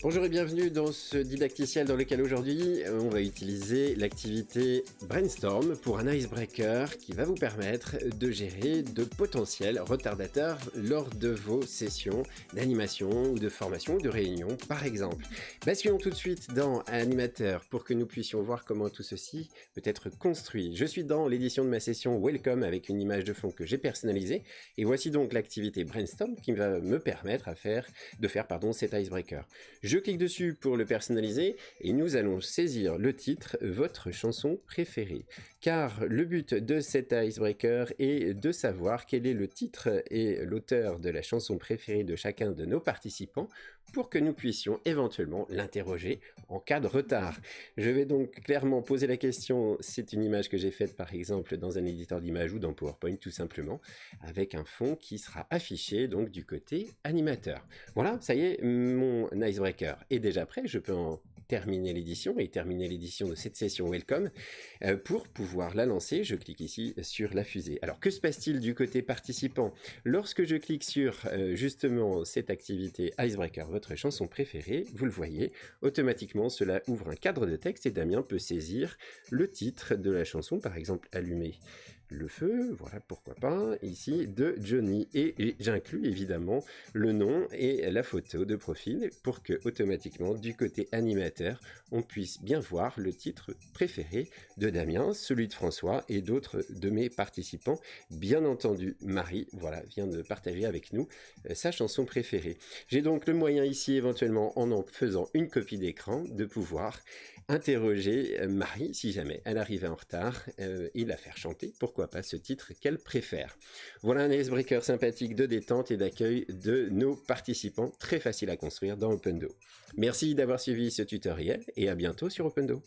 Bonjour et bienvenue dans ce didacticiel dans lequel aujourd'hui on va utiliser l'activité Brainstorm pour un icebreaker qui va vous permettre de gérer de potentiels retardateurs lors de vos sessions d'animation ou de formation ou de réunion par exemple. Basculons tout de suite dans Animateur pour que nous puissions voir comment tout ceci peut être construit. Je suis dans l'édition de ma session Welcome avec une image de fond que j'ai personnalisée et voici donc l'activité Brainstorm qui va me permettre de faire cet icebreaker. Je clique dessus pour le personnaliser et nous allons saisir le titre « Votre chanson préférée ». Car le but de cet icebreaker est de savoir quel est le titre et l'auteur de la chanson préférée de chacun de nos participants pour que nous puissions éventuellement l'interroger en cas de retard. Je vais donc clairement poser la question, c'est une image que j'ai faite par exemple dans un éditeur d'images ou dans PowerPoint tout simplement, avec un fond qui sera affiché donc du côté animateur. Voilà, ça y est, mon icebreaker est déjà prêt, je peux en terminer l'édition et terminer l'édition de cette session Welcome. Pour pouvoir la lancer, je clique ici sur la fusée. Alors que se passe-t-il du côté participant? Lorsque je clique sur justement cette activité Icebreaker, votre chanson préférée, vous le voyez, automatiquement cela ouvre un cadre de texte et Damien peut saisir le titre de la chanson, par exemple Allumer le feu, voilà pourquoi pas, ici de Johnny. Et j'inclus évidemment le nom et la photo de profil pour que automatiquement du côté animateur, on puisse bien voir le titre préféré de Damien, celui de François et d'autres de mes participants. Bien entendu, Marie, voilà, vient de partager avec nous sa chanson préférée. J'ai donc le moyen ici éventuellement en faisant une copie d'écran de pouvoir interroger Marie si jamais elle arrivait en retard et la faire chanter, pourquoi pas ce titre qu'elle préfère. Voilà un icebreaker sympathique de détente et d'accueil de nos participants, très facile à construire dans OpenDo. Merci d'avoir suivi ce tutoriel et à bientôt sur OpenDo.